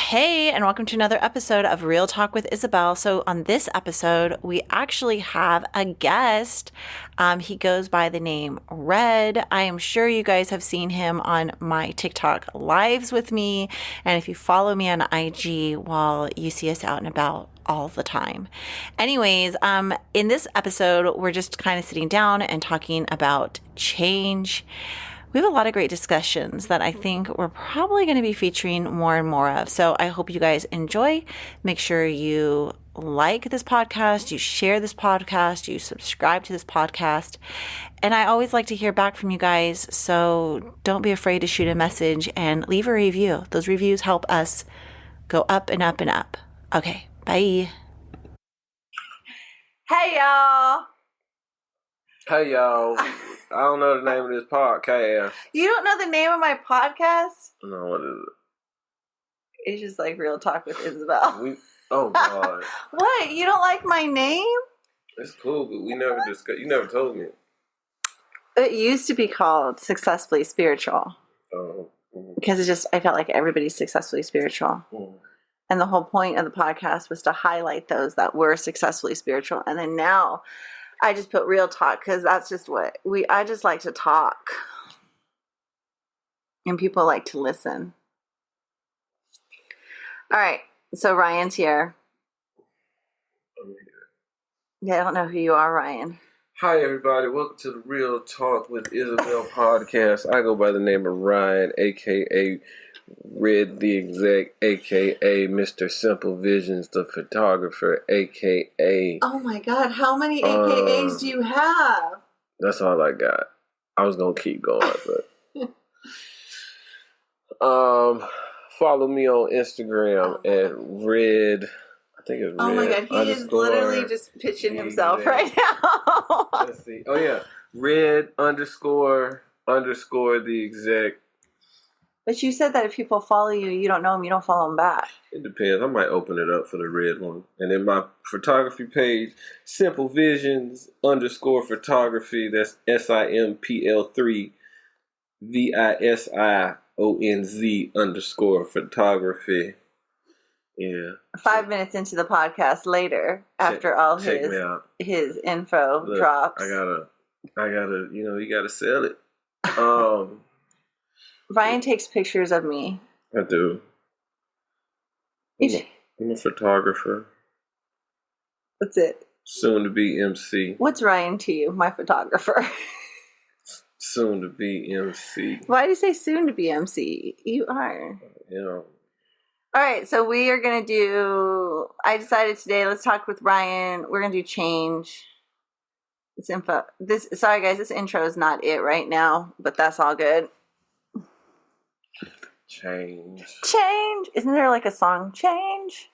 Hey, and welcome to another episode of Real Talk with Isabel. So on this episode, we actually have a guest. He goes by the name Red. I am sure you guys have seen him on my TikTok lives with me. And if you follow me on IG, well, you see us out and about all the time. Anyways, in this episode, we're just kind of sitting down and talking about change. We have a lot of great discussions that I think we're probably going to be featuring more and more of. So I hope you guys enjoy. Make sure you like this podcast, you share this podcast, you subscribe to this podcast. And I always like to hear back from you guys. So don't be afraid to shoot a message and leave a review. Those reviews help us go up and up and up. Okay, bye. Hey, y'all. Hey, y'all. I don't know the name of this podcast. You don't know the name of my podcast? No, what is it? It's just like Real Talk with Isabel. Oh, God. What? You don't like my name? It's cool, but we never discussed. You never told me. It used to be called Successfully Spiritual. Oh. Because I felt like everybody's successfully spiritual. And the whole point of the podcast was to highlight those that were successfully spiritual. And then now I just put Real Talk because that's just what I just like to talk. And people like to listen. All right. So Ryan's here. Yeah, I don't know who you are, Ryan. Hi, everybody. Welcome to the Real Talk with Isabel podcast. I go by the name of Ryan, a.k.a. Red the Exec, a.k.a. Mr. Simple Visions, the photographer, a.k.a. Oh, my God. How many AKAs do you have? That's all I got. I was going to keep going, but... follow me on Instagram at Red... I think it's Red. Oh my God, he is literally just pitching himself right now. Let's see. Oh yeah, Red _ the Exec. But you said that if people follow you, you don't know them, you don't follow them back. It depends. I might open it up for the Red one. And then my photography page, Simple Visions _ photography. That's SIMPL3 VISIONZ _ photography. Yeah. 5 minutes into the podcast later, after all his info drops. I gotta, you gotta sell it. Ryan takes pictures of me. I do. I'm a photographer. That's it. Soon to be MC. What's Ryan to you, my photographer? Soon to be MC. Why do you say soon to be MC? You are. Yeah. All right, so we are going to do, I decided today, let's talk with Ryan. We're going to do change. Sorry guys, this intro is not it right now, but that's all good. Change. Isn't there like a song, Change?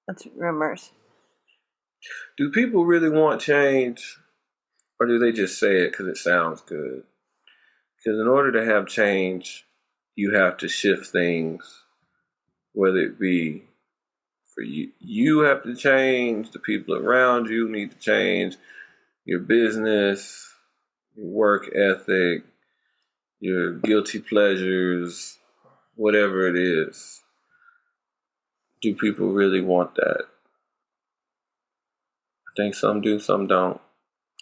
That's rumors. Do people really want change? Or do they just say it because it sounds good? Because in order to have change, you have to shift things. Whether it be for you have to change, the people around you need to change, your business, your work ethic, your guilty pleasures, whatever it is. Do people really want that? I think some do, some don't.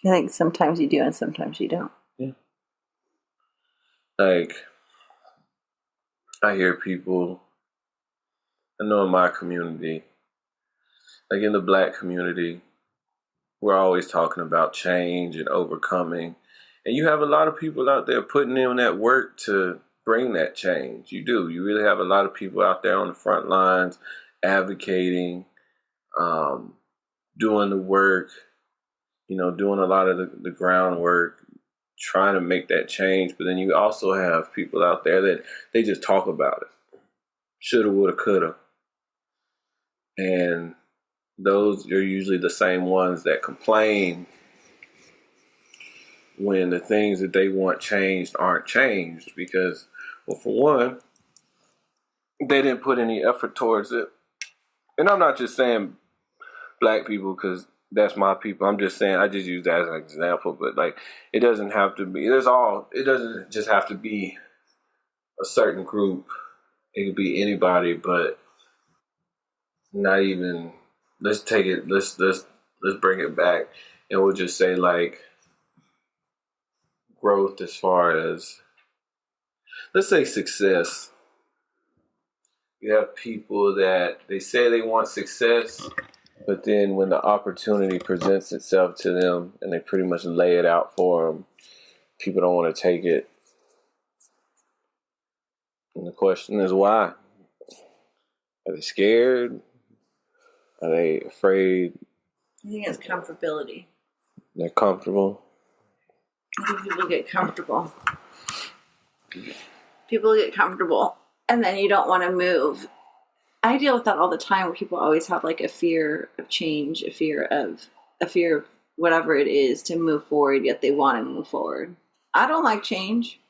I think sometimes you do and sometimes you don't. Yeah. Like, I hear people... I know in my community, like in the Black community, we're always talking about change and overcoming. And you have a lot of people out there putting in that work to bring that change. You do. You really have a lot of people out there on the front lines advocating, doing the work, doing a lot of the groundwork, trying to make that change. But then you also have people out there that they just talk about it. Shoulda, woulda, coulda. And those are usually the same ones that complain when the things that they want changed aren't changed. Because, well, for one, they didn't put any effort towards it. And I'm not just saying Black people because that's my people. I'm just saying, I just use that as an example. But, like, it doesn't have to be, it doesn't just have to be a certain group. It could be anybody, but not even, let's take it, let's bring it back, and we'll just say like growth as far as, let's say success. You have people that they say they want success, but then when the opportunity presents itself to them and they pretty much lay it out for them, people don't want to take it. And the question is why? Are they scared? Are they afraid? I think it's comfortability. They're comfortable. I think people get comfortable. People get comfortable, and then you don't want to move. I deal with that all the time, where people always have like a fear of change, a fear of whatever it is to move forward, yet they want to move forward. I don't like change.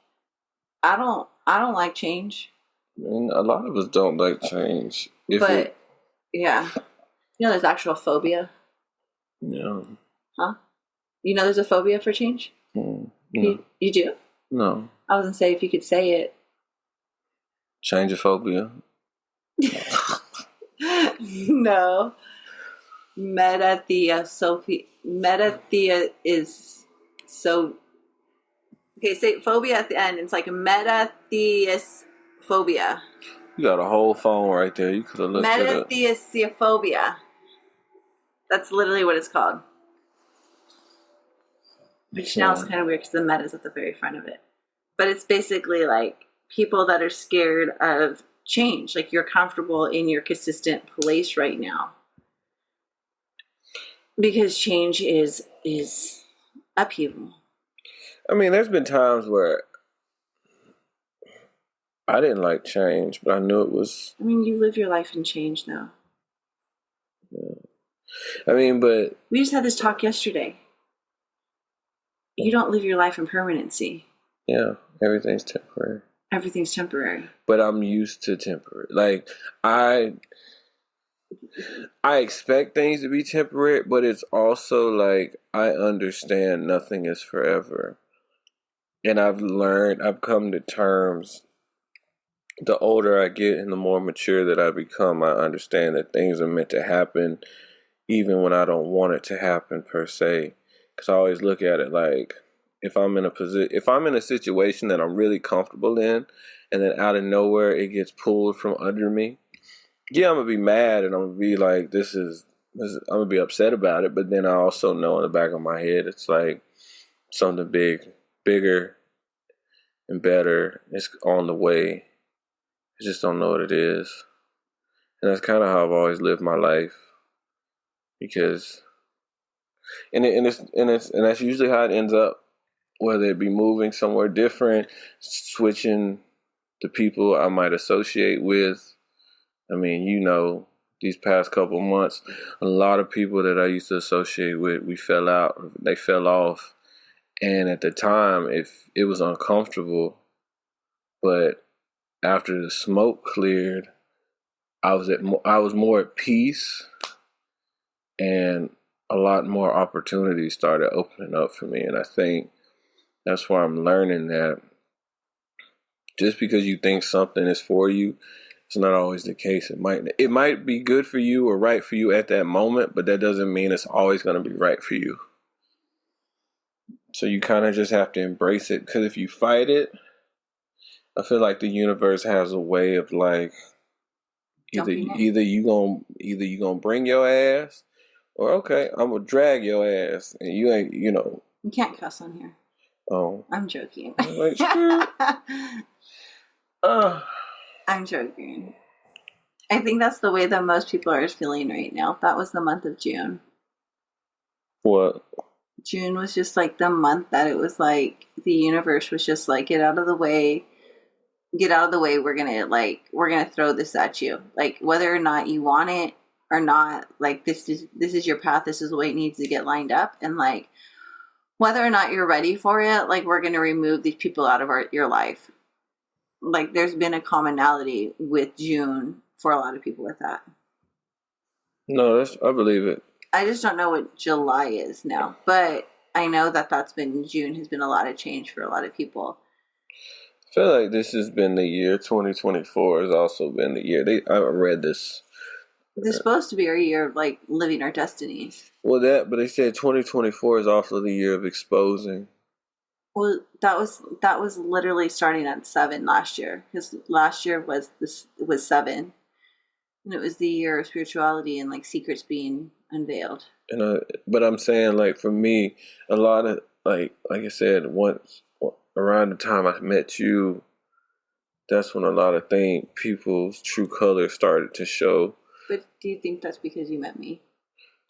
I don't like change. I mean, a lot of us don't like change. Yeah. You know there's actual phobia? Yeah. Huh? You know there's a phobia for change? No. You do? No. I was going to say, if you could say it. Changeophobia. No. Metathea is so. Okay, say phobia at the end. It's like metatheophobia. You got a whole phone right there. You could have looked it up. Metatheophobia. That's literally what it's called. Which now is kind of weird because the meta's at the very front of it. But it's basically like people that are scared of change. Like you're comfortable in your consistent place right now. Because change is upheaval. I mean, there's been times where I didn't like change, but I knew it was. I mean, you live your life in change now. Yeah. I mean, but we just had this talk yesterday. You don't live your life in permanency. Yeah, everything's temporary. Everything's temporary. But I'm used to temporary. Like I expect things to be temporary, but it's also like I understand nothing is forever. And I've come to terms, the older I get and the more mature that I become, I understand that things are meant to happen even when I don't want it to happen per se. Because I always look at it like, if I'm in a situation that I'm really comfortable in, and then out of nowhere it gets pulled from under me, yeah, I'm gonna be mad and I'm gonna be like, I'm gonna be upset about it. But then I also know in the back of my head, it's like something bigger and better is on the way. I just don't know what it is, and that's kind of how I've always lived my life. Because, and that's usually how it ends up. Whether it be moving somewhere different, switching the people I might associate with. I mean, these past couple months, a lot of people that I used to associate with, we fell out, they fell off. And at the time, it was uncomfortable. But after the smoke cleared, I was more at peace, and a lot more opportunities started opening up for me. And I think that's why I'm learning that just because you think something is for you, it's not always the case. It might be good for you or right for you at that moment, but that doesn't mean it's always going to be right for you. So you kind of just have to embrace it, because if you fight it, I feel like the universe has a way of like either you gonna bring your ass, or okay, I'm gonna drag your ass, and you ain't You can't cuss on here. Oh, I'm joking. Like, I'm joking. I think that's the way that most people are feeling right now. That was the month of June. What? June was just like the month that it was like the universe was just like, get out of the way. We're gonna throw this at you. Like whether or not you want it or not, like this is your path. This is the way it needs to get lined up. And like whether or not you're ready for it, like we're gonna remove these people out of your life. Like there's been a commonality with June for a lot of people with that. No, I believe it. I just don't know what July is now, but I know that's been June has been a lot of change for a lot of people. I feel like this has been the year 2024 has also been the year. I read this This is supposed to be our year of like living our destinies. Well, but they said 2024 is also the year of exposing. Well, that was literally starting at 7 last year, because last year was 7, and it was the year of spirituality and like secrets being unveiled. But I'm saying, like, for me, a lot of, like I said, once around the time I met you, that's when a lot of people's true colors started to show. But do you think that's because you met me?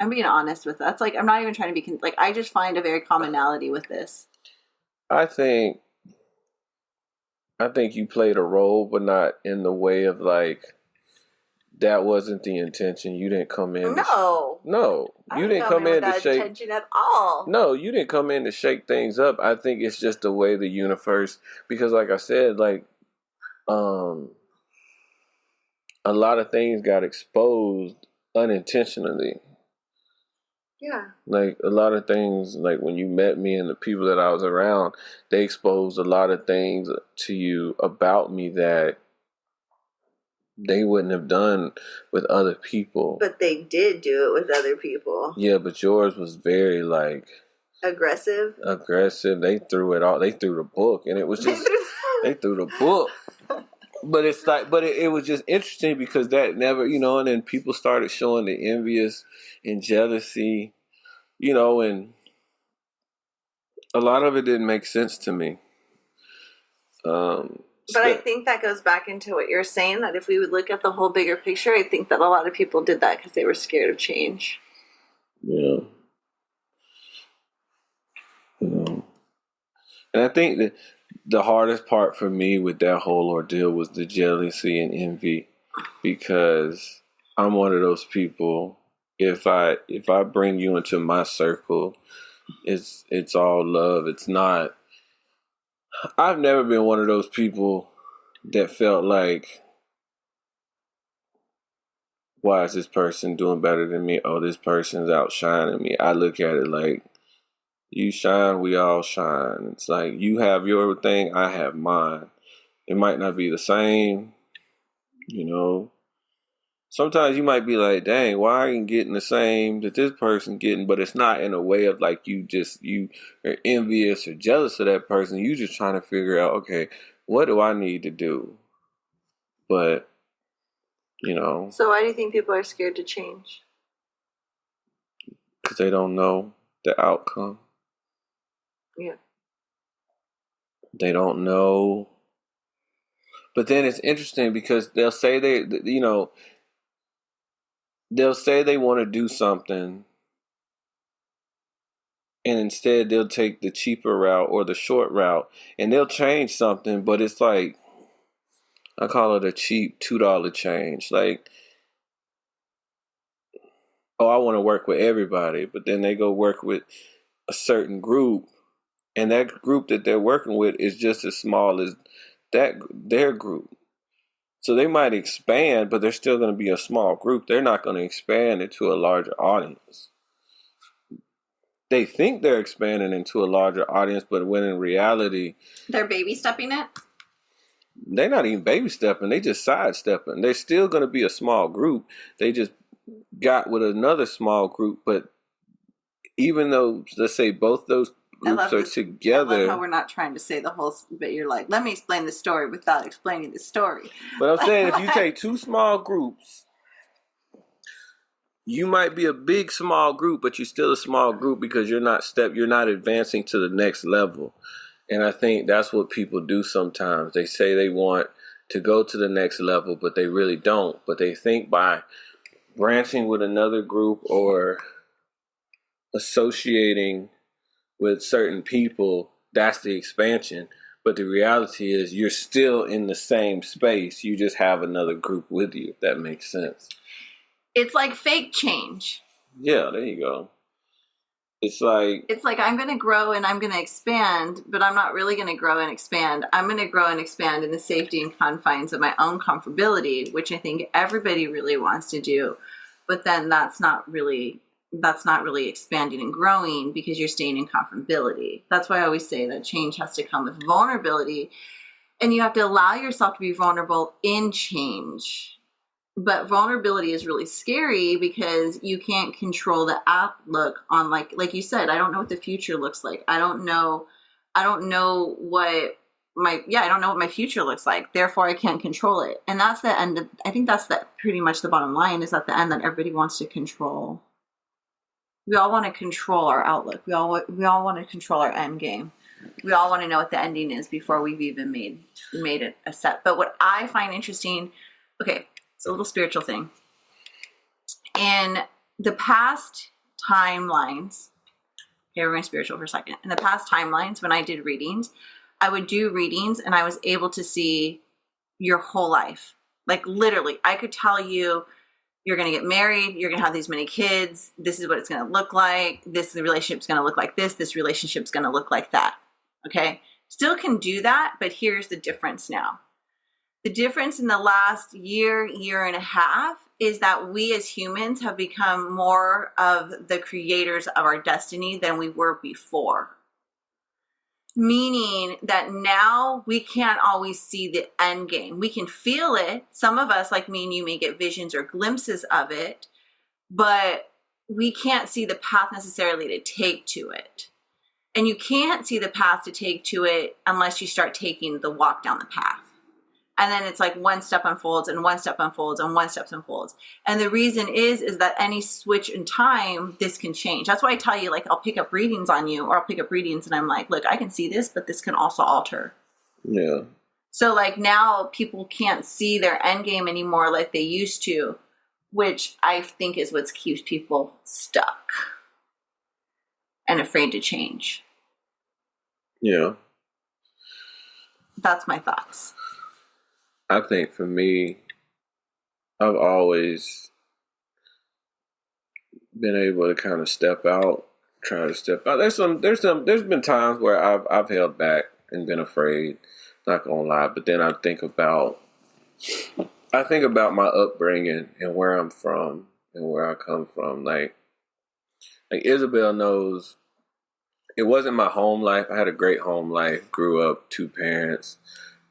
I'm being honest with that. That's like, I'm not even trying to be like, I just find a very commonality with this. I think you played a role, but not in the way of like that wasn't the intention. You didn't come in. No, no, you didn't come in to shake intention at all. No, you didn't come in to shake things up. I think it's just the way the universe. Because, like I said, like a lot of things got exposed unintentionally. Yeah. Like a lot of things, like when you met me and the people that I was around, they exposed a lot of things to you about me that they wouldn't have done with other people. But they did do it with other people. Yeah, but yours was very like aggressive. They threw it all. They threw the book, and it was just they threw the book. But it's like, it was just interesting because that never, and then people started showing the envious and jealousy, and a lot of it didn't make sense to me. But I think that goes back into what you're saying, that if we would look at the whole bigger picture, I think that a lot of people did that because they were scared of change. Yeah. And I think that the hardest part for me with that whole ordeal was the jealousy and envy, because I'm one of those people. If I bring you into my circle, it's all love. It's not. I've never been one of those people that felt like, why is this person doing better than me? Oh, this person's outshining me. I look at it like, you shine, we all shine. It's like, you have your thing, I have mine. It might not be the same, Sometimes you might be like, dang, why are you getting the same that this person getting? But it's not in a way of like you are envious or jealous of that person. You just trying to figure out, okay, what do I need to do? But, So why do you think people are scared to change? Because they don't know the outcome. Yeah. They don't know. But then it's interesting because they'll say they'll say they want to do something, and instead they'll take the cheaper route or the short route, and they'll change something, but it's like, I call it a cheap $2 change. Like, oh, I want to work with everybody, but then they go work with a certain group, and that group that they're working with is just as small as their group. So they might expand, but they're still going to be a small group. They're not going to expand into a larger audience. They think they're expanding into a larger audience, but when in reality, they're baby stepping it. They're not even baby stepping. They just sidestepping. They're still going to be a small group. They just got with another small group, but even though, let's say, both those groups are together. I love how we're not trying to say the whole, but you're like, let me explain the story without explaining the story. But I'm saying, if you take two small groups, you might be a big small group, but you're still a small group because you're not advancing to the next level. And I think that's what people do sometimes. They say they want to go to the next level, but they really don't. But they think by branching with another group or associating with certain people, that's the expansion. But the reality is you're still in the same space. You just have another group with you, if that makes sense. It's like fake change. Yeah, there you go. It's like I'm going to grow and I'm going to expand, but I'm not really going to grow and expand. I'm going to grow and expand in the safety and confines of my own comfortability, which I think everybody really wants to do. But then that's not really expanding and growing, because you're staying in comfortability. That's why I always say that change has to come with vulnerability, and you have to allow yourself to be vulnerable in change. But vulnerability is really scary because you can't control the outlook on, like you said, I don't know what the future looks like. I don't know what I don't know what my future looks like. Therefore, I can't control it. And that's the end. I think that's pretty much the bottom line, is at the end that everybody wants to control. We all want to control our outlook. We all want to control our end game. We all want to know what the ending is before we've even made it a set. But what I find interesting, okay, it's a little spiritual thing. In the past timelines, okay, we're going spiritual for a second. In the past timelines, when I did readings, I would do readings and I was able to see your whole life. Like literally, I could tell you, you're going to get married, you're going to have these many kids, this is what it's going to look like, the relationship's going to look like this relationship's going to look like that. Okay? Still can do that, but here's the difference now. The difference in the last year and a half is that we as humans have become more of the creators of our destiny than we were before. Meaning that now we can't always see the end game. We can feel it. Some of us, like me and you, may get visions or glimpses of it, but we can't see the path necessarily to take to it. And you can't see the path to take to it unless you start taking the walk down the path. And then it's like one step unfolds and one step unfolds and one step unfolds. And the reason is that any switch in time, this can change. That's why I tell you, like, I'll pick up readings on you, or I'll pick up readings and I'm like, look, I can see this, but this can also alter. Yeah. So like now people can't see their end game anymore like they used to, which I think is what keeps people stuck and afraid to change. Yeah. That's my thoughts. I think for me, I've always been able to kind of step out, try to step out. There's been times where I've held back and been afraid, not gonna lie. But then I think about my upbringing and where I'm from and where I come from. Like Isabel knows, it wasn't my home life. I had a great home life. Grew up, 2 parents,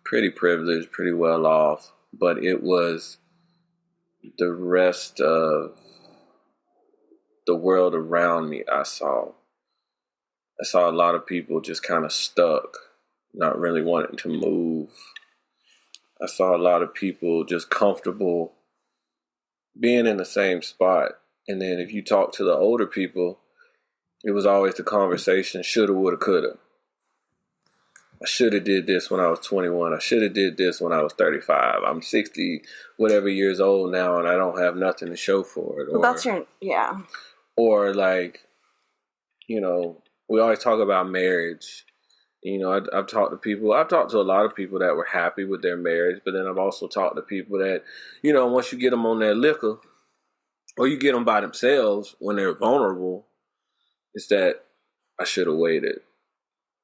pretty privileged, pretty well off. But it was the rest of the world around me I saw. I saw a lot of people just kind of stuck, not really wanting to move. I saw a lot of people just comfortable being in the same spot. And then if you talk to the older people, it was always the conversation, shoulda, woulda, coulda. I should have did this when I was 21. I should have did this when I was 35. I'm 60 whatever years old now and I don't have nothing to show for it. Well, that's your, yeah. Or like, you know, we always talk about marriage. You know, I've talked to a lot of people that were happy with their marriage, but then I've also talked to people that, you know, once you get them on that liquor or you get them by themselves when they're vulnerable, it's that I should have waited.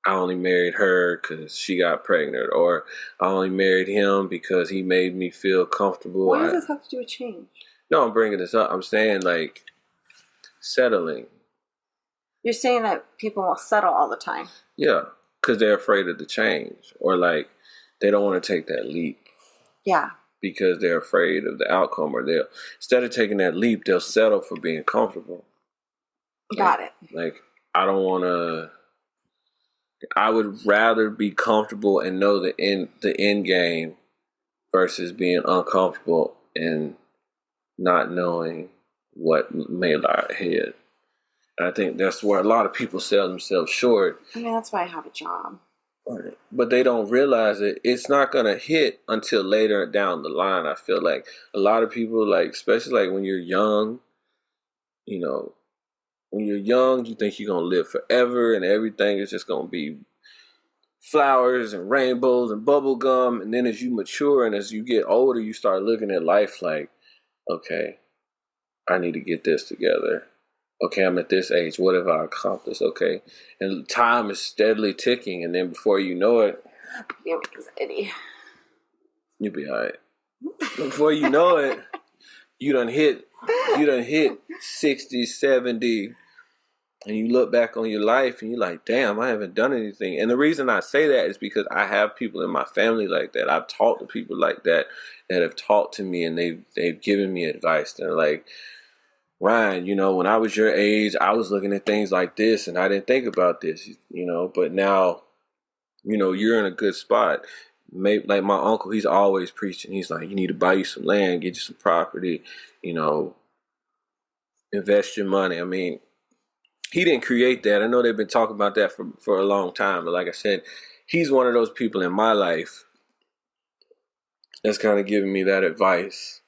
I only married her because she got pregnant, or I only married him because he made me feel comfortable. Why does this have to do with change? No, I'm bringing this up. I'm saying like settling. You're saying that people will settle all the time. Yeah, because they're afraid of the change, or like they don't want to take that leap. Yeah. Because they're afraid of the outcome, or they'll, instead of taking that leap, they'll settle for being comfortable. Got it. Like, I don't want to. I would rather be comfortable and know the end game versus being uncomfortable and not knowing what may lie ahead. And I think that's where a lot of people sell themselves short. I mean, that's why I have a job. But they don't realize it. It's not going to hit until later down the line. I feel like a lot of people, like, especially like when you're young, you know, when you're young, you think you're going to live forever and everything is just going to be flowers and rainbows and bubble gum. And then as you mature and as you get older, you start looking at life like, okay, I need to get this together. Okay, I'm at this age. What have I accomplished? Okay. And time is steadily ticking. And then before you know it, you have anxiety. You'll be all right. Before you know it, you done hit 60, 70, and you look back on your life and you're like, damn, I haven't done anything. And the reason I say that is because I have people in my family like that. I've talked to people like that have talked to me, and they've given me advice. They're like, Ryan, when I was your age, I was looking at things like this and I didn't think about this, but now, you're in a good spot. Maybe like my uncle, he's always preaching. He's like, you need to buy you some land, get you some property, invest your money. I mean, he didn't create that. I know they've been talking about that for a long time. But like I said, he's one of those people in my life that's kind of giving me that advice.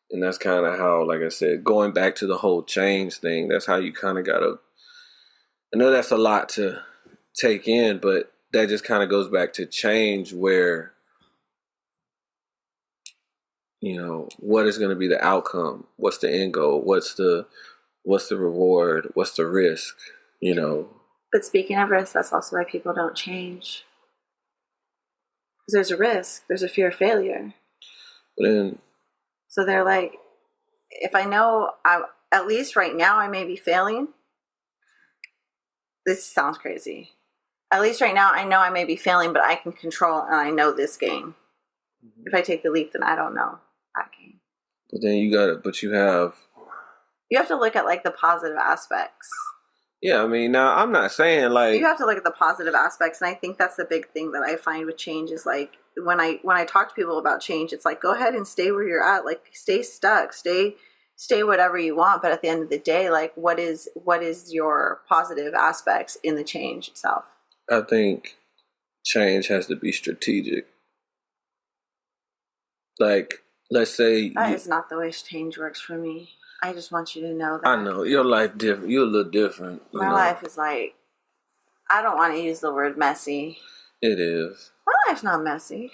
And that's kind of how, like I said, going back to the whole change thing, that's how you kind of got to, I know that's a lot to take in, but that just kind of goes back to change where, what is going to be the outcome? What's the end goal? What's the reward? What's the risk? But speaking of risk, that's also why people don't change. Because there's a risk. There's a fear of failure. So they're like, if I know at least right now I may be failing. This sounds crazy. At least right now I know I may be failing, but I can control and I know this game. Mm-hmm. If I take the leap, then I don't know that game. But then you have to look at like the positive aspects. Yeah, I mean, now I'm not saying like you have to look at the positive aspects, and I think that's the big thing that I find with change is like when I talk to people about change, it's like go ahead and stay where you're at, like stay stuck, stay whatever you want, but at the end of the day, like what is your positive aspects in the change itself? I think change has to be strategic. Like, let's say that is not the way change works for me. I just want you to know that. I know your life different. You're a little different. My life is like, I don't want to use the word messy. It is. My life's not messy.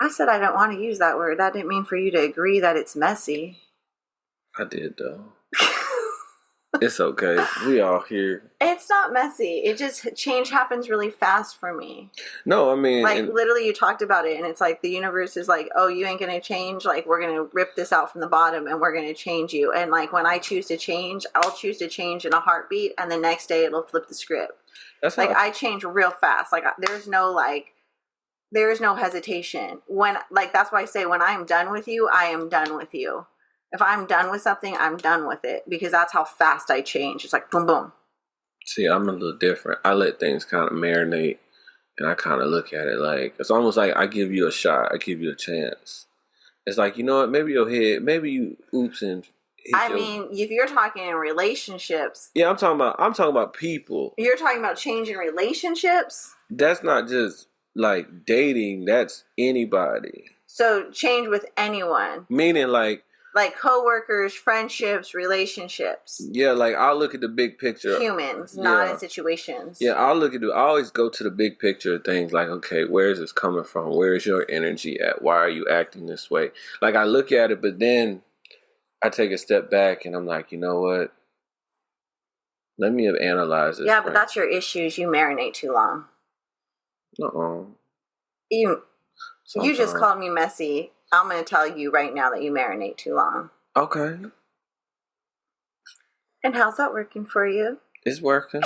I said I don't want to use that word. That didn't mean for you to agree that it's messy. I did though. It's okay. We all here. It's not messy. It just, change happens really fast for me. No, I mean, like literally you talked about it and it's like the universe is like, oh, you ain't going to change. Like we're going to rip this out from the bottom and we're going to change you. And like when I choose to change, I'll choose to change in a heartbeat. And the next day it'll flip the script. That's like, I change real fast. Like there's no hesitation. When, like, that's why I say when I'm done with you, I am done with you. If I'm done with something, I'm done with it because that's how fast I change. It's like boom, boom. See, I'm a little different. I let things kind of marinate and I kind of look at it like, it's almost like I give you a shot. I give you a chance. It's like, you know what? Maybe your head, maybe you oops and I mean, if you're talking in relationships. Yeah, I'm talking about people. You're talking about change in relationships? That's not just like dating. That's anybody. So change with anyone. Meaning like coworkers, friendships, relationships. Yeah, like I'll look at the big picture. Humans, not in situations. Yeah, I always go to the big picture of things like, okay, where is this coming from? Where is your energy at? Why are you acting this way? Like I look at it, but then I take a step back and I'm like, you know what? Let me have analyzed this. Yeah, but that's your issues. You marinate too long. Uh-uh. You just called me messy. I'm going to tell you right now that you marinate too long. Okay. And how's that working for you? It's working.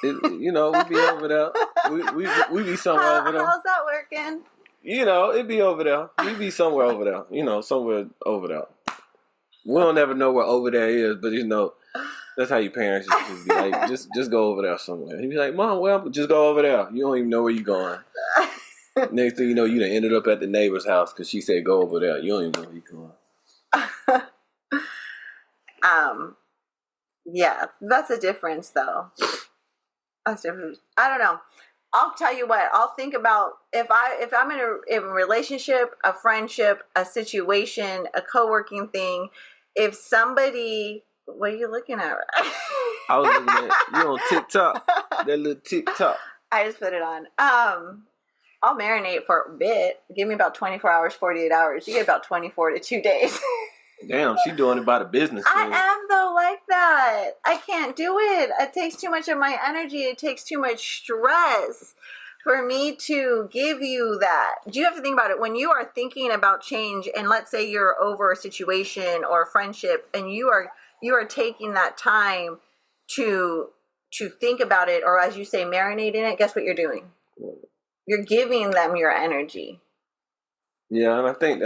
We be over there. We be somewhere over there. How's that working? It be over there. We be somewhere over there. Somewhere over there. We don't ever know where over there is, but that's how your parents just be like, just go over there somewhere. He'd be like, Mom, well, just go over there. You don't even know where you're going. Next thing you know, you done ended up at the neighbor's house because she said go over there. You don't even know where you're going. Yeah, that's a difference though. That's different. I don't know. I'll tell you what. I'll think about if I'm in a relationship, a friendship, a situation, a co-working thing. If somebody, what are you looking at? I was looking at you on TikTok. That little TikTok. I just put it on. I'll marinate for a bit. Give me about 24 hours, 48 hours. You get about 24 to 2 days. Damn, she doing it by the business. I am though like that. I can't do it. It takes too much of my energy. It takes too much stress for me to give you that. Do you have to think about it when you are thinking about change? And let's say you're over a situation or a friendship, and you are taking that time to think about it, or as you say, marinate in it, guess what you're doing? You're giving them your energy. Yeah, and I think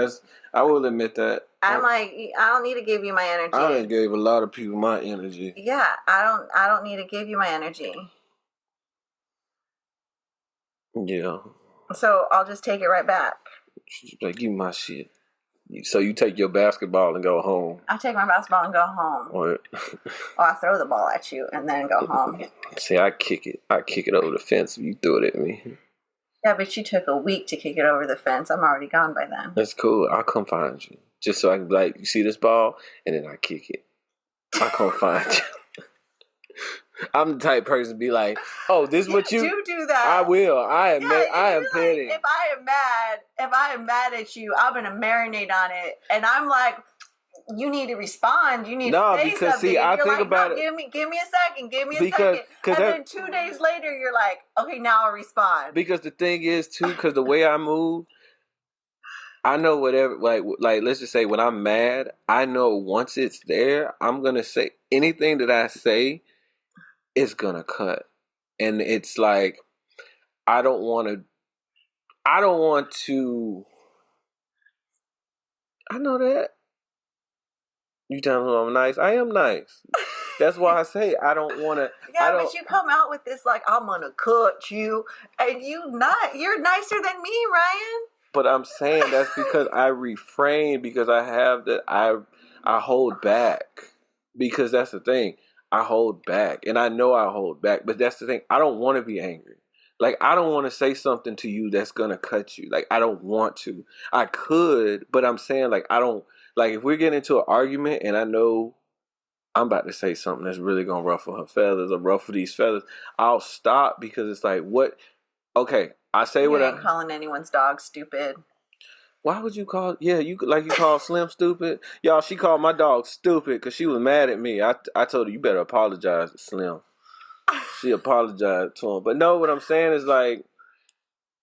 I will admit that. I'm like, I don't need to give you my energy. I done gave a lot of people my energy. Yeah, I don't need to give you my energy. Yeah. So I'll just take it right back. Like, give me my shit. So you take your basketball and go home. I take my basketball and go home. Or I throw the ball at you and then go home. See, I kick it. I kick it over the fence if you throw it at me. Yeah, but you took a week to kick it over the fence. I'm already gone by then. That's cool. I'll come find you. Just so I can be like, you see this ball? And then I kick it. I'll come find you. I'm the type of person to be like, oh, this is what you do that. I will. I am petty. If I am mad at you, I'm gonna marinate on it. And I'm like, you need to respond. You need to say something. See, I think about it. Give me a second. And then 2 days later, you're like, okay, now I'll respond. Because the thing is, too, because the way I move, I know whatever, like let's just say when I'm mad, I know once it's there, I'm going to say anything that I say is going to cut. And it's like, I don't want to, I know that. You tell me I'm nice. I am nice. That's why I say I don't want to. Yeah, but you come out with this like, I'm gonna cut you, and you're nicer than me, Ryan. But I'm saying that's because I refrain, because I have that I hold back, because that's the thing. I hold back, and I know I hold back. But that's the thing. I don't want to be angry. Like, I don't want to say something to you that's gonna cut you. Like, I don't want to. I could, but I'm saying, like, I don't. Like, if we're getting into an argument and I know I'm about to say something that's really going to ruffle her feathers or ruffle these feathers, I'll stop, because it's like, what? Okay, I say what I... You ain't calling anyone's dog stupid. Why would you call... Yeah, you call Slim stupid? Y'all, she called my dog stupid because she was mad at me. I told her, you better apologize to Slim. She apologized to him. But no, what I'm saying is, like,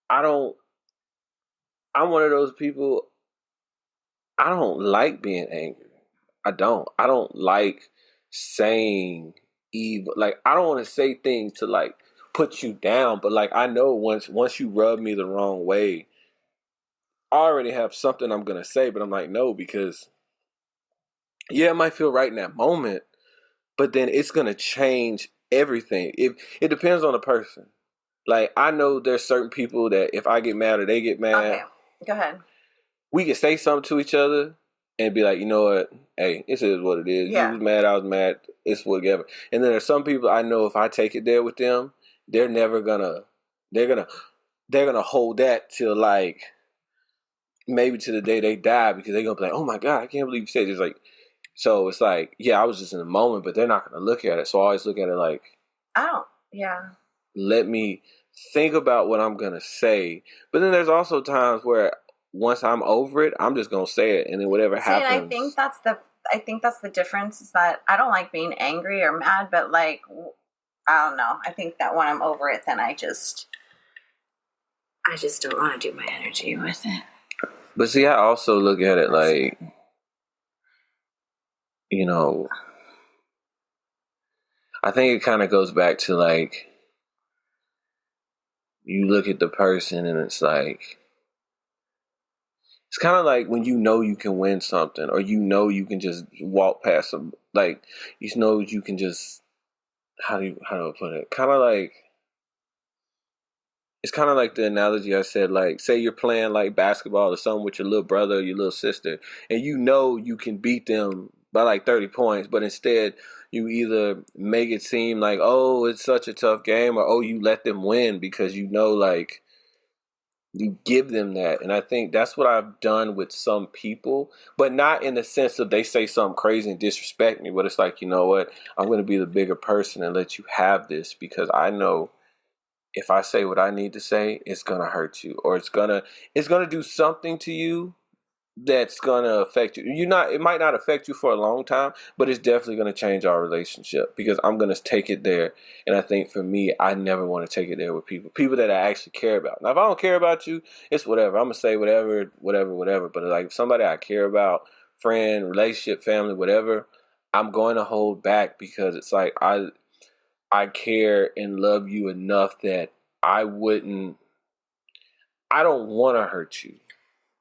I'm one of those people... I don't like being angry. I don't like saying evil. Like, I don't want to say things to, like, put you down. But, like, I know once you rub me the wrong way, I already have something I'm going to say. But I'm like, no, because, yeah, it might feel right in that moment. But then it's going to change everything. It depends on the person. Like, I know there's certain people that if I get mad or they get mad. Okay, go ahead. We can say something to each other and be like, you know what? Hey, this is what it is. Yeah. You was mad, I was mad. It's whatever. And then there's some people I know, if I take it there with them, they're gonna hold that till, like, maybe to the day they die, because they're gonna be like, oh my God, I can't believe you said this. Like, so it's like, yeah, I was just in the moment, but they're not gonna look at it. So I always look at it like, let me think about what I'm gonna say. But then there's also times where once I'm over it, I'm just gonna say it, and then whatever happens. And I think that's the difference, is that I don't like being angry or mad, but, like, I don't know. I think that when I'm over it, then I just don't want to do my energy with it. But see, I also look at it like, you know, I think it kind of goes back to, like, you look at the person and it's like, it's kind of like when you know you can win something, or you know you can just walk past some, like, you know you can just, how do I put it? Kind of like, it's kind of like the analogy I said, like, say you're playing, like, basketball or something with your little brother or your little sister, and you know you can beat them by, like, 30 points, but instead you either make it seem like, oh, it's such a tough game, or, oh, you let them win because you know, like, you give them that. And I think that's what I've done with some people, but not in the sense of they say something crazy and disrespect me, but it's like, you know what, I'm going to be the bigger person and let you have this, because I know if I say what I need to say, it's going to hurt you, or it's going to do something to you that's going to affect you. It might not affect you for a long time, but it's definitely going to change our relationship, because I'm going to take it there. And I think for me, I never want to take it there with people that I actually care about. Now, if I don't care about you, it's whatever. I'm going to say whatever. But, like, if somebody I care about, friend, relationship, family, whatever, I'm going to hold back, because it's like, I care and love you enough that I don't want to hurt you.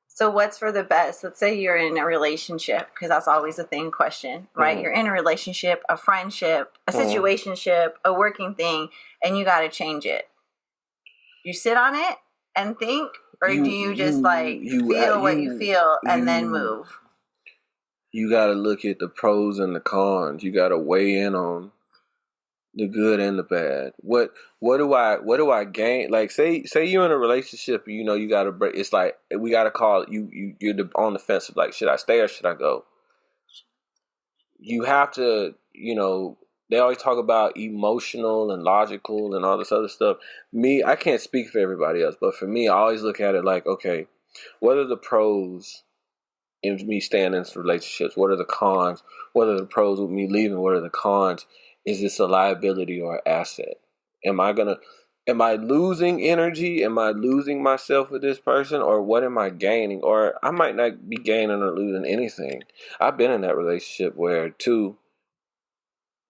So what's for the best? Let's say you're in a relationship, because that's always a thing question, right? You're in a relationship, a friendship, a situationship, a working thing, and you got to change it. You sit on it and think, or do you just feel what you feel and then move? You got to look at the pros and the cons. You got to weigh in on the good and the bad. What do I gain? Like say you're in a relationship, and you got to break. It's like we got to call you're on the fence of like, should I stay or should I go? You have to, they always talk about emotional and logical and all this other stuff. Me, I can't speak for everybody else, but for me, I always look at it like, okay, what are the pros in me staying in relationships? What are the cons? What are the pros with me leaving? What are the cons? Is this a liability or an asset? Am I losing energy? Am I losing myself with this person? Or what am I gaining? Or I might not be gaining or losing anything. I've been in that relationship where,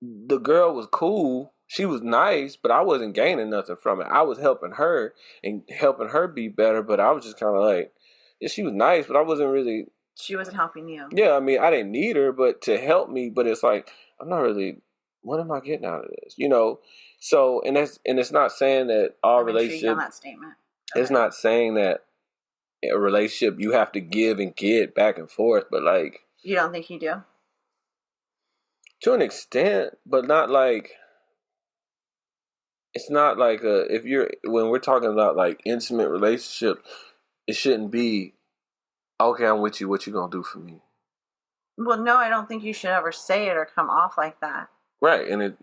the girl was cool. She was nice, but I wasn't gaining nothing from it. I was helping her and helping her be better, but I was just kind of like, yeah, she was nice, but I wasn't really... She wasn't helping you. Yeah, I mean, I didn't need her, but to help me, but it's like, I'm not really... What am I getting out of this? So, and it's not saying that all relationships... on that statement. It's not saying that a relationship you have to give and get back and forth, but like... You don't think you do? To an extent, but not like... It's not like when we're talking about like intimate relationship, it shouldn't be, okay, I'm with you, what you gonna do for me? Well, no, I don't think you should ever say it or come off like that. Right, and it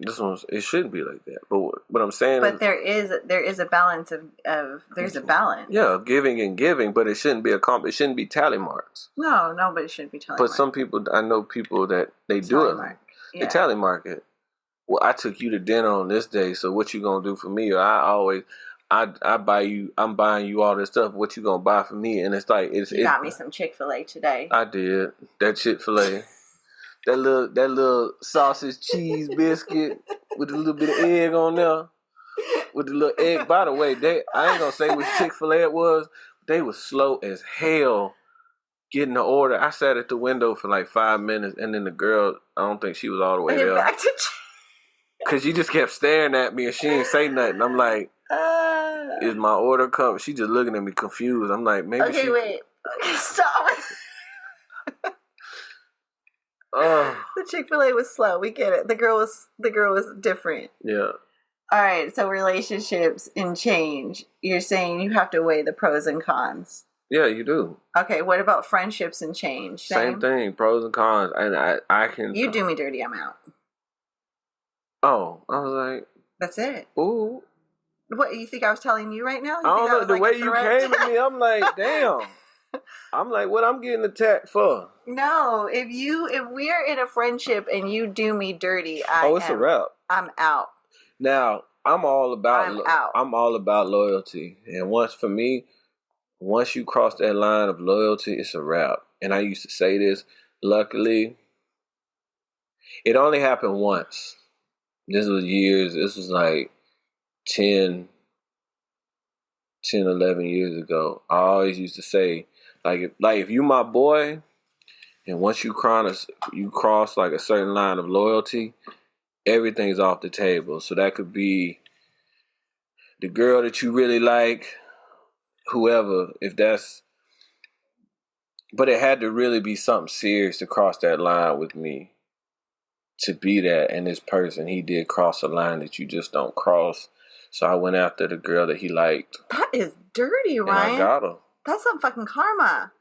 shouldn't be like that. But what I'm saying is... But there is a balance of there's a balance. Yeah, of giving and giving, but it shouldn't be it shouldn't be tally marks. No, but it shouldn't be tally marks. But some people, I know people that they do it. They tally mark it. Well, I took you to dinner on this day, so what you gonna do for me? Or I'm buying you all this stuff. What you gonna buy for me? And it's like you got me some Chick-fil-A today. I did that Chick-fil-A, that little sausage cheese biscuit with a little bit of egg on there, with the little egg. By the way, I ain't gonna say which Chick-fil-A it was. They was slow as hell getting the order. I sat at the window for like 5 minutes, and then the girl, I don't think she was all the way there. Back to Cause she just kept staring at me and she didn't say nothing. I'm like, is my order coming? She just looking at me confused. I'm like, maybe okay, wait. Okay, stop. The Chick-fil-A was slow. We get it. The girl was different. Yeah. All right. So relationships and change. You're saying you have to weigh the pros and cons. Yeah, you do. Okay. What about friendships and change? Same thing. Pros and cons. And I can. You do me dirty. I'm out. Oh, I was like, that's it. Ooh. What, you think I was telling you right now? I don't know. The way you came at me, I'm like, damn. I'm like, what I'm getting attacked for? No, if we're in a friendship and you do me dirty, it's a wrap. I'm out. Now, I'm all about loyalty. And once you cross that line of loyalty, it's a wrap. And I used to say this, luckily, it only happened once. This was like 10, 11 years ago. I always used to say, if you my boy, and once you cross like a certain line of loyalty, everything's off the table. So that could be the girl that you really like, whoever, but it had to really be something serious to cross that line with me. To be that, and this person, he did cross a line that you just don't cross. So I went after the girl that he liked. That is dirty, Ryan. And I got her. That's some fucking karma.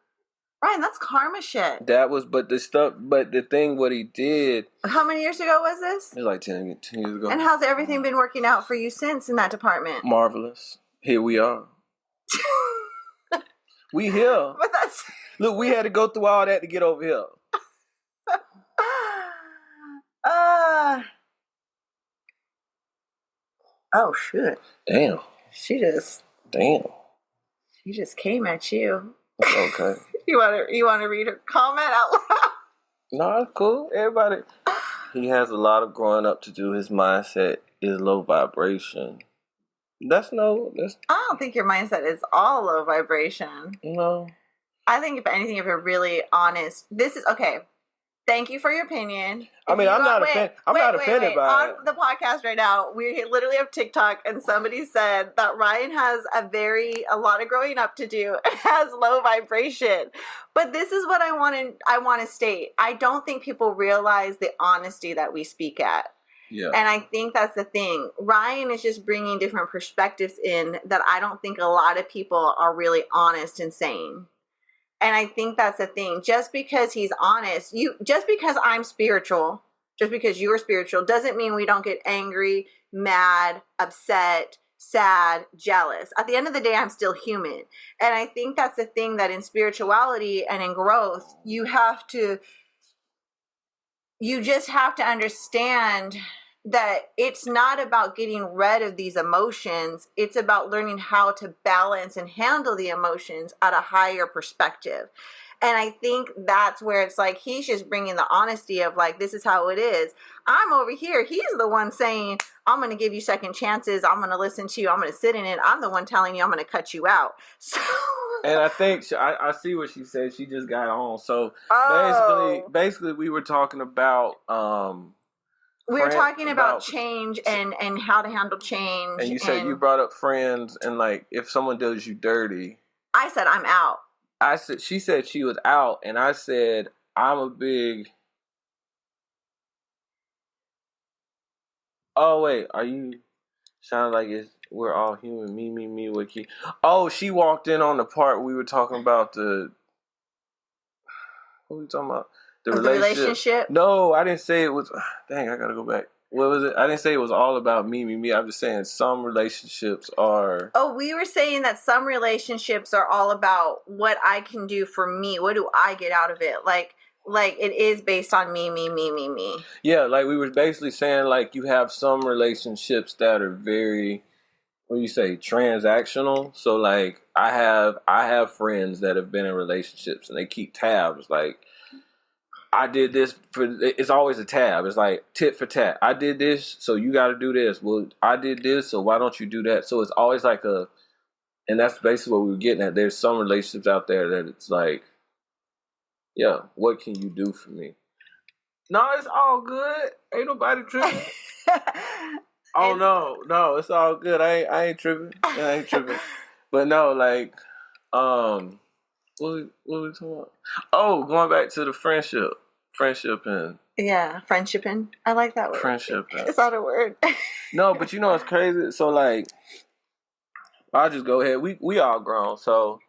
Ryan, that's karma shit. But the thing, what he did. How many years ago was this? It was like 10 years ago. And how's everything been working out for you since in that department? Marvelous. Here we are. We here. But that's... Look, we had to go through all that to get over here. Oh shit. Damn. She just came at you. Okay. You wanna read her comment out loud? No, it's cool. Everybody. He has a lot of growing up to do. His mindset is low vibration. That's I don't think your mindset is all low vibration. no. I think if anything, if you're really honest, this is okay. Thank you for your opinion. I mean, I'm not offended. I'm not offended by it. On the podcast right now, we literally have TikTok, and somebody said that Ryan has a lot of growing up to do and has low vibration. But this is what I want to state. I don't think people realize the honesty that we speak at. Yeah. And I think that's the thing. Ryan is just bringing different perspectives in that I don't think a lot of people are really honest in saying. And I think that's the thing. Just because he's honest, just because I'm spiritual, just because you're spiritual, doesn't mean we don't get angry, mad, upset, sad, jealous. At the end of the day, I'm still human. And I think that's the thing, that in spirituality and in growth, you just have to understand that it's not about getting rid of these emotions. It's about learning how to balance and handle the emotions at a higher perspective. And I think that's where it's like, he's just bringing the honesty of like, this is how it is. I'm over here. He's the one saying, I'm going to give you second chances. I'm going to listen to you. I'm going to sit in it. I'm the one telling you I'm going to cut you out. So. And I think I see what she said. She just got on. So basically we were talking about, we were talking about change and how to handle change. And you said you brought up friends and like if someone does you dirty. I said I'm out. She said she was out, and I said I'm a big. Oh wait, are you? Sound like we're all human. Me. What key? Oh, she walked in on the part we were talking about the. What were we talking about? The relationship? No, I didn't say it was. Dang, I gotta go back. What was it? I didn't say it was all about me. I'm just saying some relationships are. Oh, we were saying that some relationships are all about what I can do for me. What do I get out of it? Like it is based on me. Yeah, like we were basically saying, like you have some relationships that are very, what do you say, transactional. So like I have friends that have been in relationships and they keep tabs like. I did this it's always a tab. It's like tit for tat. I did this, so you got to do this. Well, I did this, so why don't you do that? So it's always like and that's basically what we were getting at. There's some relationships out there that it's like, yeah, what can you do for me? No, it's all good. Ain't nobody tripping. Oh, no, it's all good. I ain't tripping. But no, like, what we talking about? Oh, going back to the friendship and friendshiping. I like that word. Friendship. It's not a word. No, but you know it's crazy. So like, I'll just go ahead. We all grown. So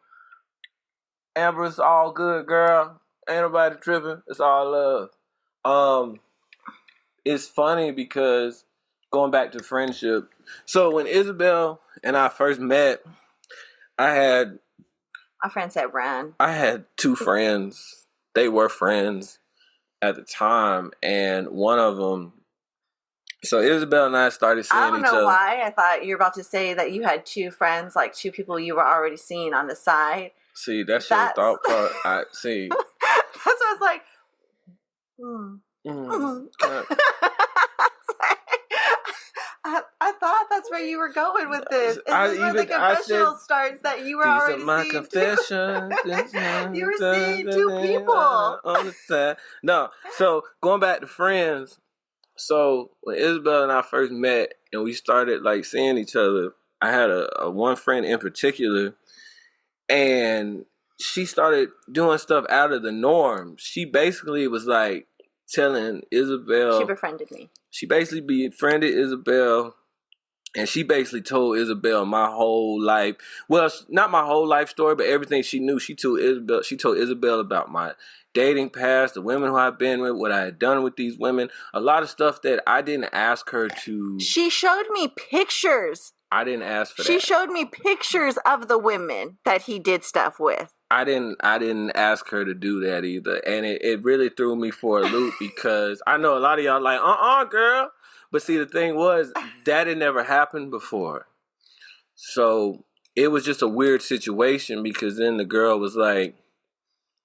Amber, it's all good, girl. Ain't nobody tripping. It's all love. It's funny because going back to friendship. So when Isabel and I first met, my friend said Ran. I had two friends. They were friends at the time, and one of them. So Isabel and I started seeing each other. I don't know why. I thought you were about to say that you had two friends, like two people you were already seeing on the side. See, that's your thought part. I see. That's what I was like. I thought that's where you were going with this. Is this where the confessional starts that you were already seeing confession. You were seeing two people. No, so going back to friends. So when Isabel and I first met and we started like seeing each other, I had a one friend in particular, and she started doing stuff out of the norm. She basically was like telling Isabel. She befriended me. She basically befriended Isabel, and she basically told Isabel my whole life. Well, not my whole life story, but everything she knew. She told Isabel about my dating past, the women who I've been with, what I had done with these women, a lot of stuff that I didn't ask her to. She showed me pictures. I didn't ask for that. She showed me pictures of the women that he did stuff with. I didn't ask her to do that either. And it really threw me for a loop because I know a lot of y'all like, girl. But see, the thing was, that had never happened before. So it was just a weird situation because then the girl was like,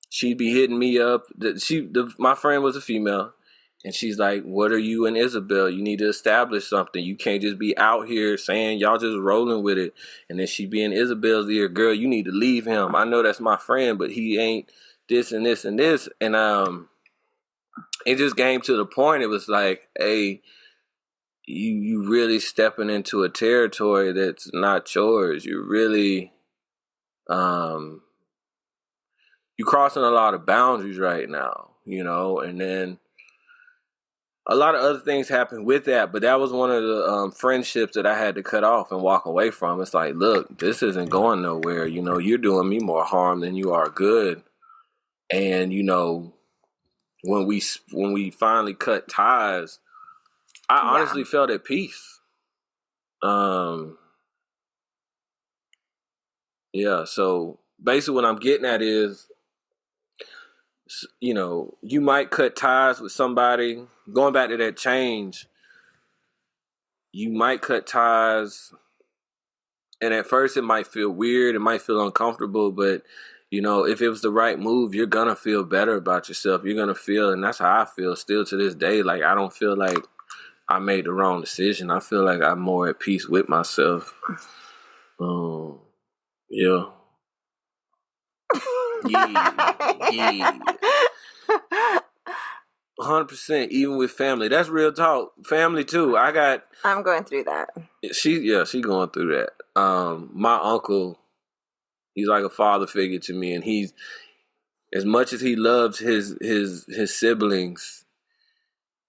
she'd be hitting me up. My friend was a female. And she's like, what are you and Isabel? You need to establish something. You can't just be out here saying y'all just rolling with it. And then she be in Isabel's ear, girl, you need to leave him. I know that's my friend, but he ain't this and this and this. And it just came to the point. It was like, hey, you really stepping into a territory that's not yours. You really you crossing a lot of boundaries right now, and then a lot of other things happened with that, but that was one of the friendships that I had to cut off and walk away from. It's like, look, this isn't going nowhere. You're doing me more harm than you are good. And when we finally cut ties, I honestly felt at peace. So basically what I'm getting at is, you might cut ties with somebody. Going back to that change, you might cut ties, and at first it might feel weird, it might feel uncomfortable, but if it was the right move, you're gonna feel better about yourself. You're gonna feel, and that's how I feel still to this day. Like, I don't feel like I made the wrong decision. I feel like I'm more at peace with myself. Yeah. Yeah. 100%, even with family. That's real talk. Family too. I'm going through that. She going through that. My uncle, he's like a father figure to me, and he's, as much as he loves his siblings,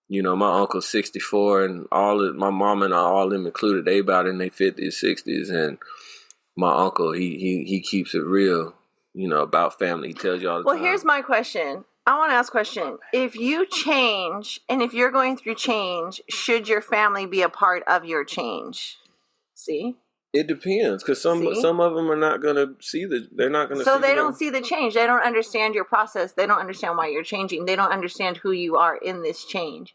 my uncle's 64, and my mom and all them included, they about in their 50s, 60s, and my uncle, he keeps it real, about family. He tells you all the time. Well, here's my question. I want to ask a question. If you change, and if you're going through change, should your family be a part of your change? See? It depends, because some of them are not going to see they're not going to see. So they don't see the change. They don't understand your process. They don't understand why you're changing. They don't understand who you are in this change.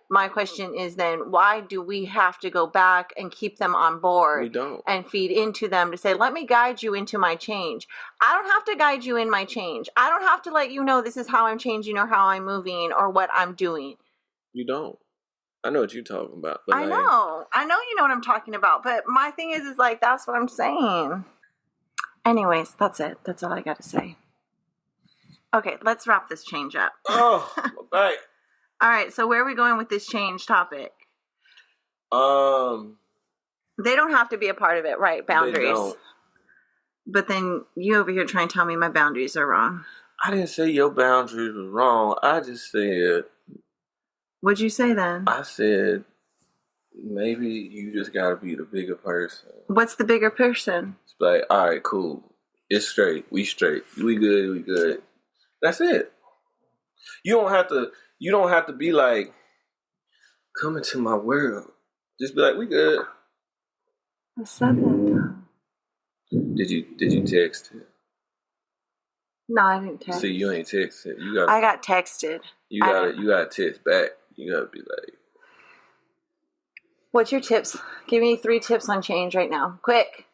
My question is then, why do we have to go back and keep them on board? We don't. And feed into them to say, let me guide you into my change. I don't have to guide you in my change. I don't have to let you know this is how I'm changing or how I'm moving or what I'm doing. You don't. I know what you're talking about. But I know you know what I'm talking about. But my thing is like, that's what I'm saying. Anyways, that's it. That's all I got to say. Okay, let's wrap this change up. Oh, my back. All right, so where are we going with this change topic? They don't have to be a part of it, right? Boundaries. They don't. But then you over here trying to tell me my boundaries are wrong. I didn't say your boundaries were wrong. I just said... What'd you say then? I said, maybe you just gotta be the bigger person. What's the bigger person? It's like, all right, cool. It's straight. We straight. We good. That's it. You don't have to be like, come into my world. Just be like, we good. I said that. Did you text it? No, I didn't text. See, you ain't texted. I got texted. You gotta text back. You gotta be like, what's your tips? Give me 3 tips on change right now. Quick.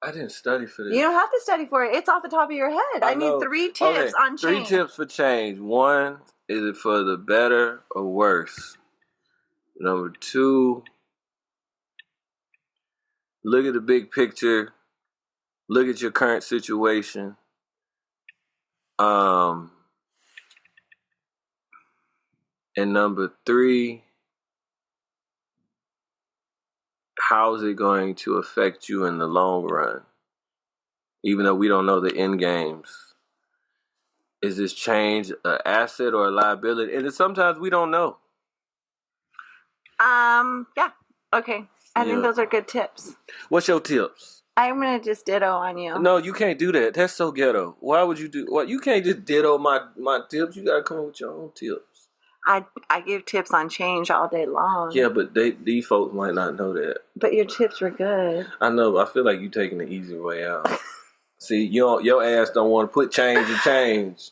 I didn't study for this. You don't have to study for it. It's off the top of your head. I need 3 tips on change. 3 tips for change. 1, is it for the better or worse? Number 2, look at the big picture. Look at your current situation. And number 3, how is it going to affect you in the long run? Even though we don't know the end games. Is this change an asset or a liability? And sometimes we don't know. Yeah. Okay. I think those are good tips. What's your tips? I'm going to just ditto on you. No, you can't do that. That's so ghetto. Why would you do what? You can't just ditto my tips. You got to come up with your own tips. I give tips on change all day long. Yeah, but these folks might not know that. But your tips were good. I know. I feel like you taking the easy way out. See, your ass don't want to put change in change.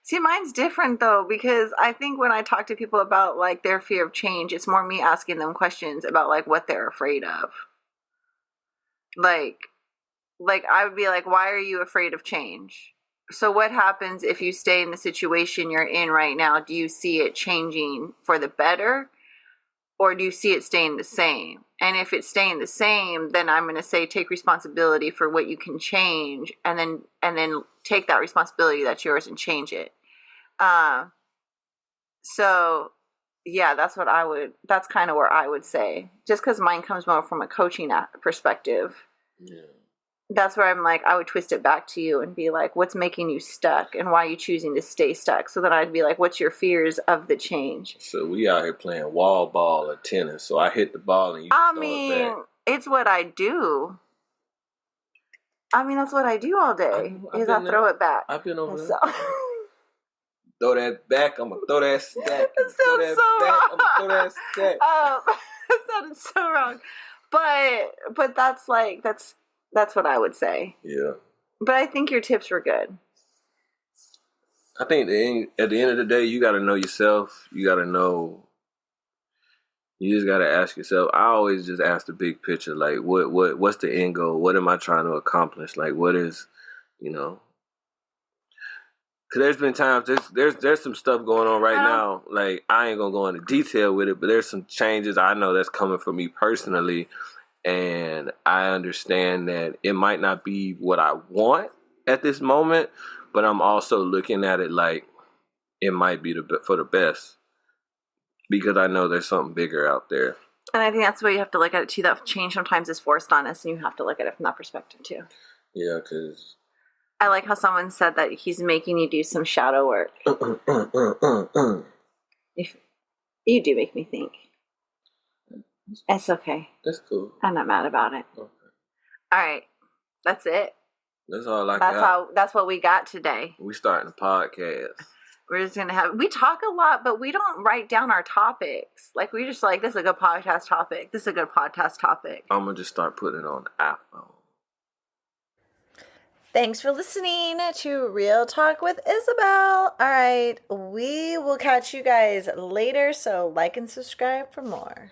See, mine's different though, because I think when I talk to people about like their fear of change, it's more me asking them questions about like what they're afraid of. Like I would be like, why are you afraid of change? So what happens if you stay in the situation you're in right now? Do you see it changing for the better, or do you see it staying the same? And if it's staying the same, then I'm going to say take responsibility for what you can change, and then take that responsibility that's yours and change it. So yeah, that's kind of where I would say, just because mine comes more from a coaching perspective. Yeah. That's where I'm like, I would twist it back to you and be like, what's making you stuck and why are you choosing to stay stuck? So then I'd be like, what's your fears of the change? So we out here playing wall ball or tennis. So I hit the ball and you just throw it back. It's what I do. I mean, that's what I do all day. I throw it back. I've been over there. Throw that back, I'm going to throw that stack. It sounds so wrong. I'm going to throw that stack. It sounded so wrong. But that's what I would say. Yeah. But I think your tips were good. I think at the end of the day, you got to know yourself. You got to know. You just got to ask yourself. I always just ask the big picture. Like, what's the end goal? What am I trying to accomplish? Like, what is, Because there's been times, there's some stuff going on right now. Like, I ain't going to go into detail with it, but there's some changes I know that's coming for me personally. And I understand that it might not be what I want at this moment, but I'm also looking at it like it might be for the best, because I know there's something bigger out there. And I think that's the way you have to look at it too. That change sometimes is forced on us, and you have to look at it from that perspective too. Yeah, because I like how someone said that he's making you do some shadow work. You do make me think. It's okay. That's cool. I'm not mad about it. Okay. All right. That's it. That's all I got. That's what we got today. We starting a podcast. We're just going to we talk a lot, but we don't write down our topics. Like, we just like, this is a good podcast topic. This is a good podcast topic. I'm going to just start putting it on the iPhone. Thanks for listening to Real Talk with Isabel. All right. We will catch you guys later. So like and subscribe for more.